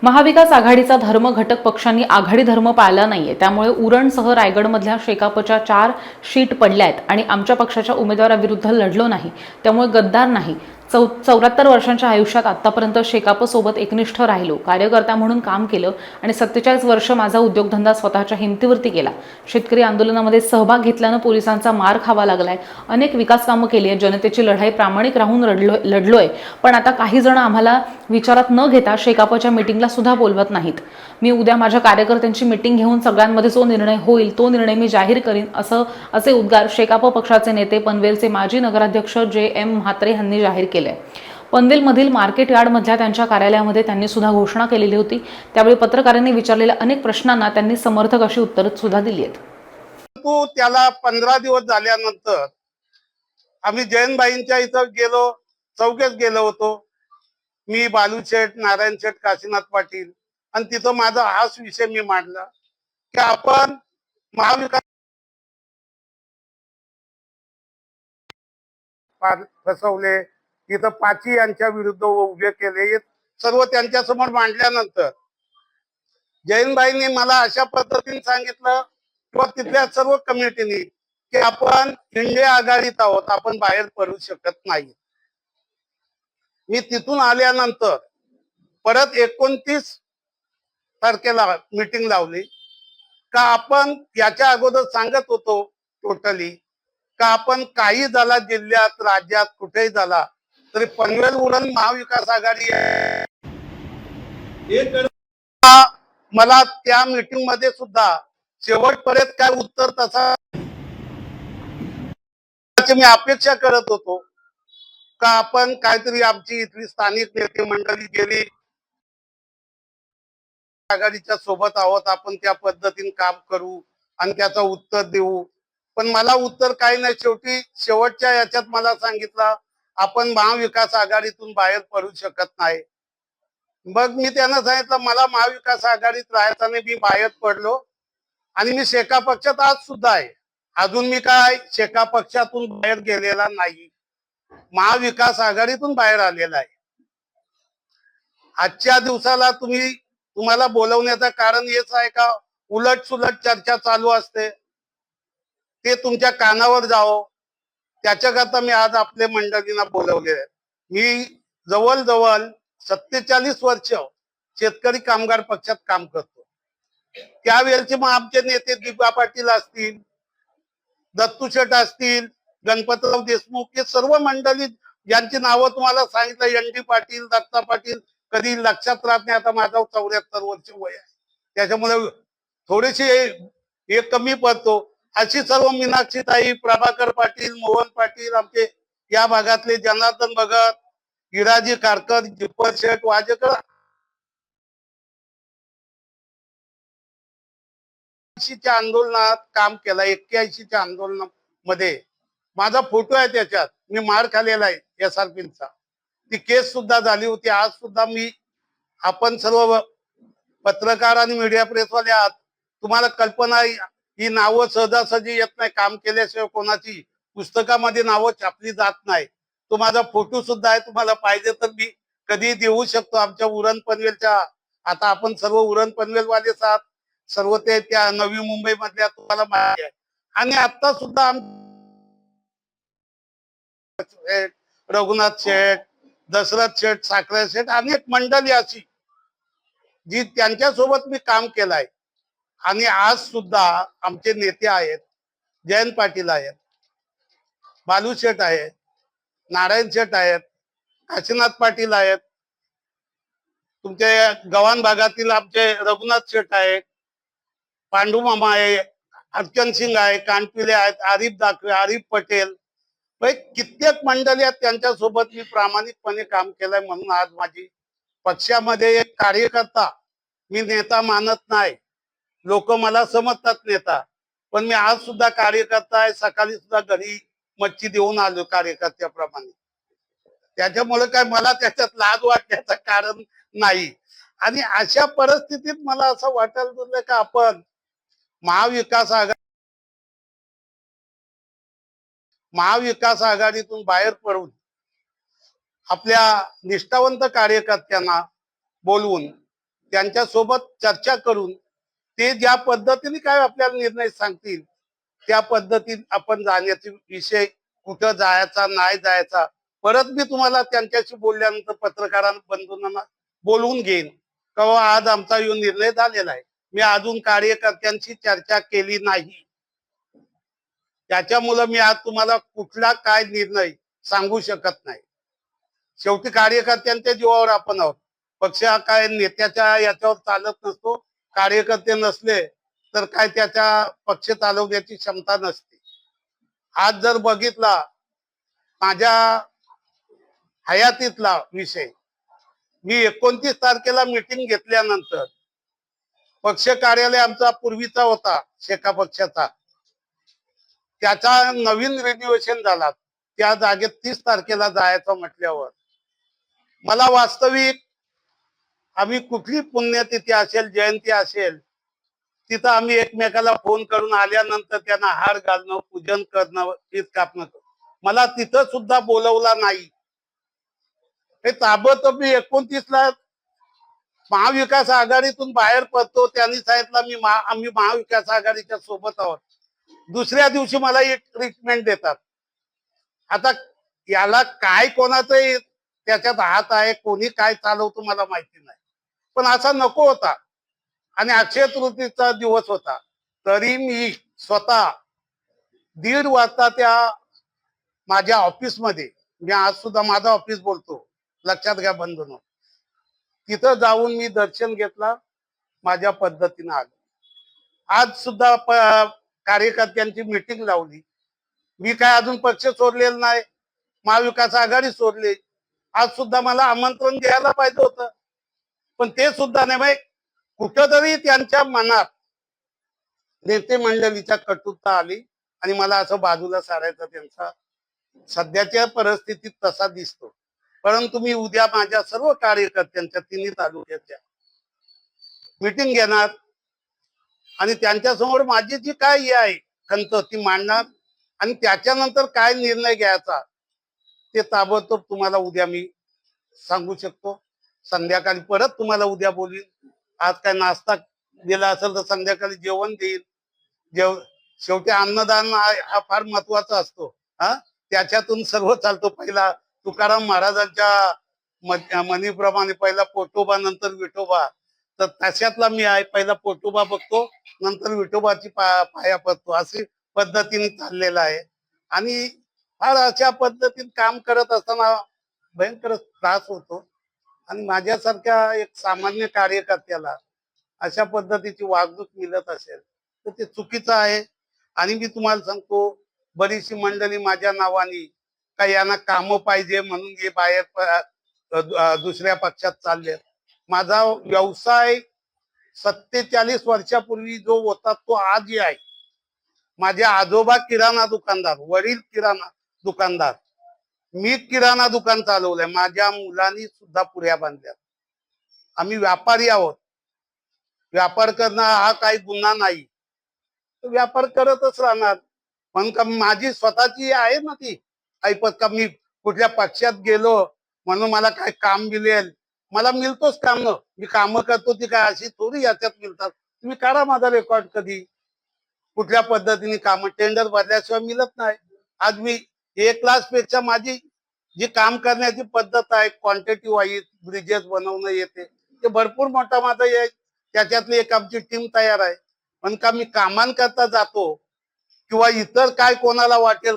महाविकास आघाडीचा धर्म घटक पक्षांनी आघाडी धर्म पाळला नाहीये, त्यामुळे उरणसह रायगडमधल्या शेकापच्या 4 शीट पडल्या आहेत आणि आमच्या पक्षाच्या उमेदवाराविरुद्ध लढलो नाही, त्यामुळे गद्दार नाही. 74 वर्षांच्या आयुष्यात आतापर्यंत शेकापसोबत एकनिष्ठ राहिलो, कार्यकर्ता म्हणून काम केलं आणि 47 वर्ष माझा उद्योगधंदा स्वतःच्या हिमतीवरती केला. शेतकरी आंदोलनामध्ये सहभाग घेतल्यानं पोलिसांचा मार खावा लागलाय. अनेक विकास कामं केली आहेत. जनतेची लढाई प्रामाणिक राहून लढलोय. पण आता काही जण आम्हाला विचारात न घेता शेकापच्या मीटिंगला सुद्धा बोलवत नाहीत. मी उद्या माझ्या कार्यकर्त्यांची मीटिंग घेऊन सगळ्यांमध्ये जो निर्णय होईल तो निर्णय मी जाहीर करीन, असे उद्गार शेकाप पक्षाचे नेते पनवेलचे माजी नगराध्यक्ष जे.एम. म्हात्रे यांनी जाहीर केले. पनवेलमधील मार्केट यार्डमधल्या त्यांच्या कार्यालयामध्ये त्यांनी सुद्धा घोषणा केलेली होती. त्यावेळी पत्रकारांनी विचारलेल्या अनेक प्रश्नांना त्यांनी समर्थक अशी उत्तरं सुद्धा दिली आहेत. त्याला 15 दिवस झाल्यानंतर आम्ही जयंतबाईंच्या इथं गेलो, चौकेत गेलो होतो. मी बालू शेठ, नारायण शेठ, काशीनाथ पाटील, आणि तिथं माझा हाच विषय मी मांडला की आपण महाविकास फसवले, तिथं पाची यांच्या विरुद्ध उभे केले, सर्व त्यांच्या समोर मांडल्यानंतर जयंतबाईंनी मला अशा पद्धतीने सांगितलं किंवा तिथल्या सर्व कमिटीने की आपण इंडिया आघाडीत आहोत, आपण बाहेर पडू शकत नाही. मी तिथून आल्यानंतर परत 29 तारखेला मीटिंग लावली का आपण याच्या अगोदर सांगत होतो टोटली का आपण काही झाला जिल्ह्यात, राज्यात, कुठेही झाला तरी पनवेल उरण महाविकास आघाडी आहे. मला त्या मीटिंग मध्ये सुद्धा शेवटपर्यंत काय उत्तर तसा मी अपेक्षा करत होतो का आपण काहीतरी आमची इथली स्थानिक नेते मंडळी गेली आघाडीच्या सोबत आहोत, आपण त्या पद्धतीने काम करू आणि त्याचं उत्तर देऊ. पण मला उत्तर काही नाही. शेवटच्या याच्यात मला सांगितलं आपण महाविकास आघाडीतून बाहेर पडू शकत नाही. मग मी त्यांना सांगितलं मला महाविकास आघाडीत राहायचं नाही, मी बाहेर पडलो आणि मी शेका पक्षात आज सुद्धा आहे. अजून मी काय शेका पक्षातून बाहेर गेलेला नाही, महाविकास आघाडीतून बाहेर आलेला आहे. आजच्या दिवसाला तुम्हाला बोलवण्याचं कारण हेच आहे का उलट सुलट चर्चा चालू असते, ते तुमच्या कानावर जावं त्याच्याकरता मी आज आपल्या मंडळींना बोलवले आहे. मी जवळजवळ 47 वर्ष शेतकरी कामगार पक्षात काम करतो. त्यावेळेचे मग आमचे नेते दिपा पाटील असतील, दत्तू शेठ असतील, गणपतराव देशमुख, हे सर्व मंडळी ज्यांची नावं तुम्हाला सांगितलं, एन.डी. पाटील, दत्ता पाटील, कधी लक्षात राहत नाही. आता माझा 74 वर्ष वय आहे, त्याच्यामुळे थोडीशी हे कमी पडतो. अशी सर्व मीनाक्षीताई, प्रभाकर पाटील, मोहन पाटील, आमचे या भागातले जनार्दन भगत, हिराजी कारकर, जिपर शेठ, वाजेकर आंदोलनात काम केलं. 81च्या आंदोलनामध्ये माझा फोटो आहे, त्याच्यात मी मार खाल्लेला आहे SRPचा. ती केस सुद्धा झाली होती. आज सुद्धा आपण सर्व पत्रकार आणि मीडिया प्रेसवाले आहात, तुम्हाला कल्पना ही नावं सहजासहजी येत नाही. काम केल्याशिवाय कोणाची पुस्तकामध्ये नावं छापली जात नाही. तो माझा फोटो सुद्धा आहे, तुम्हाला पाहिजे तर मी कधी देऊ शकतो. आमच्या उरण पनवेलच्या, आता आपण सर्व उरण पनवेलवालेच आहात, सर्व ते त्या नवी मुंबई मधल्या तुम्हाला माहिती आहे. आणि आता सुद्धा रघुनाथ शेठ, दशरथ शेठ, साखरे शेठ, अनेक मंडळी अशी जी त्यांच्यासोबत मी काम केलंय. आणि आज सुद्धा आमचे नेते आहेत, जयंत पाटील आहेत, बालू शेठ आहेत, नारायण शेठ आहेत, काशीनाथ पाटील आहेत, तुमचे गव्हाण भागातील आमचे रघुनाथ शेठ आहे, पांडू मामा आहे, अर्चन सिंग आहे, कानपिले आहेत, आरिफ दाखवे, आरिफ पटेल, कित्येक मंडळी आहेत, त्यांच्यासोबत मी प्रामाणिकपणे काम केलंय. म्हणून आज माझी पक्षामध्ये एक कार्यकर्ता, मी नेता मानत नाही, लोक मला समजतात नेता, पण मी आज सुद्धा कार्यकर्ता आहे. सकाळी सुद्धा घरी मच्छी देऊन आलो कार्यकर्त्याप्रमाणे. त्याच्यामुळे काय मला त्याच्यात लाज वाटण्याचं कारण नाही. आणि अशा परिस्थितीत मला असं वाटायला लागलं का आपण महाविकास आघाडीतून बाहेर पडून आपल्या निष्ठावंत कार्यकर्त्यांना बोलवून त्यांच्यासोबत चर्चा करून ते ज्या पद्धतीने काय आपल्याला निर्णय सांगतील त्या पद्धतीत आपण जाण्याचे विषय, कुठं जायचा नाही जायचा, परत मी तुम्हाला त्यांच्याशी बोलल्यानंतर पत्रकारां बंधूंना बोलवून घेईन किंवा आज आमचा यो निर्णय झालेला आहे. मी अजून कार्यकर्त्यांशी चर्चा केली नाही, त्याच्यामुळे मी आज तुम्हाला कुठला काय निर्णय सांगू शकत नाही. शेवटी कार्यकर्त्यांच्या जीवावर आपण आहोत. पक्ष काय नेत्याच्या याच्यावर चालत नसतो. कार्यकर्ते नसले तर काय त्याच्या पक्ष चालवण्याची क्षमता नसते. आज जर बघितला माझ्या हयातीतला विषय, मी 29 तारखेला मीटिंग घेतल्यानंतर पक्ष कार्यालय आमचा पूर्वीचा होता शेका पक्षाचा, त्याचा नवीन रिन्युएशन झाला. त्या जागेत 30 तारखेला जायचं म्हटल्यावर मला वास्तविक आम्ही कुठली पुण्यतिथी असेल, जयंती असेल, तिथं आम्ही एकमेकाला फोन करून आल्यानंतर त्यांना हार घालणं, पूजन करणं, ईद कापणं, मला तिथं सुद्धा बोलवला नाही. हे ताबडतोब मी 29ला महाविकास आघाडीतून बाहेर पडतो, त्यांनी सांगितलं आम्ही महाविकास आघाडीच्या सोबत आहोत. दुसऱ्या दिवशी मला एक ट्रीटमेंट देतात. आता याला काय कोणाचं त्याच्यात हात आहे, कोणी काय चालवतो मला माहिती नाही, पण असा नको होता. आणि अक्षय तृतीयेचा दिवस होता, तरी मी स्वतः 1:30 वाजता त्या माझ्या ऑफिसमध्ये, मी आज सुद्धा माझं ऑफिस बोलतो, लक्षात घ्या बंधूंनो, तिथं जाऊन मी दर्शन घेतला, माझ्या पद्धतीने आलो. आज सुद्धा कार्यकर्त्यांची मीटिंग लावली. मी काय अजून पक्ष सोडलेला नाही, महाविकास आघाडी सोडली. आज सुद्धा मला आमंत्रण द्यायला पाहिजे होतं, पण ते सुद्धा नाही. कुठंतरी त्यांच्या मनात नेते मंडळीच्या कटुता आली आणि मला असं बाजूला सारायचा त्यांचा सध्याच्या परिस्थितीत तसा दिसतो. परंतु मी उद्या माझ्या सर्व कार्यकर्त्यांच्या 3 तालुक्याच्या मीटिंग घेणार आणि त्यांच्यासमोर माझी जी काय आहे खंत ती मांडणार आणि त्याच्यानंतर काय निर्णय घ्यायचा ते ताबडतोब तुम्हाला उद्या मी सांगू शकतो. संध्याकाळी परत तुम्हाला उद्या बोलीन. आज काय नाश्ता दिला असेल तर संध्याकाळी जेवण देईल. शेवटी अन्नदान हा फार महत्वाचा असतो. त्याच्यातून सर्व चालतो. पहिला तुकाराम महाराजांच्या म्हणीप्रमाणे पहिला पोटोबा नंतर विठोबा, तर तशातला मी आहे. पहिला पोटोबा बघतो, नंतर विठोबाची पाया पडतो, अशी पद्धतीने चाललेला आहे. आणि फार अशा पद्धतीने काम करत असताना भयंकर त्रास होतो. आणि माझ्यासारख्या एक सामान्य कार्यकर्त्याला अशा पद्धतीची वागणूक मिळत असेल तर ते चुकीचं आहे. आणि मी तुम्हाला सांगतो, बरीचशी मंडळी माझ्या नावाने काही यांना कामं पाहिजे म्हणून हे बाहेर दुसऱ्या पक्षात चालले. माझा व्यवसाय 47 वर्षापूर्वी जो होता तो आजही आहे. माझे आजोबा किराणा दुकानदार, वडील किराणा दुकानदार, मी किराणा दुकान चालवलंय, माझ्या मुलांनी सुद्धा पुऱ्या बांधल्या. आम्ही व्यापारी आहोत. व्यापार करणं हा काही गुन्हा नाही, व्यापार करतच राहणार. म्हणून का माझी स्वतःची आहे ना ती ऐपत, का मी कुठल्या पक्षात गेलो म्हणून मला काय काम मिळेल? मला मिळतोच काम. मी काम करतो ती काय अशी थोडी याच्यात मिळतात. तुम्ही करा माझा रेकॉर्ड, कधी कुठल्या पद्धतीने काम टेंडर भरल्याशिवाय मिळत नाही. आज मी A-क्लास पेक्षा माझी जी काम करण्याची पद्धत आहे, क्वांटिटी वाईज ब्रिजेस बनवणं येते, ते भरपूर मोठा माझा आहे. त्याच्यातली एक आमची टीम तयार आहे. पण का मी कामांकरता जातो किंवा इतर काय कोणाला वाटेल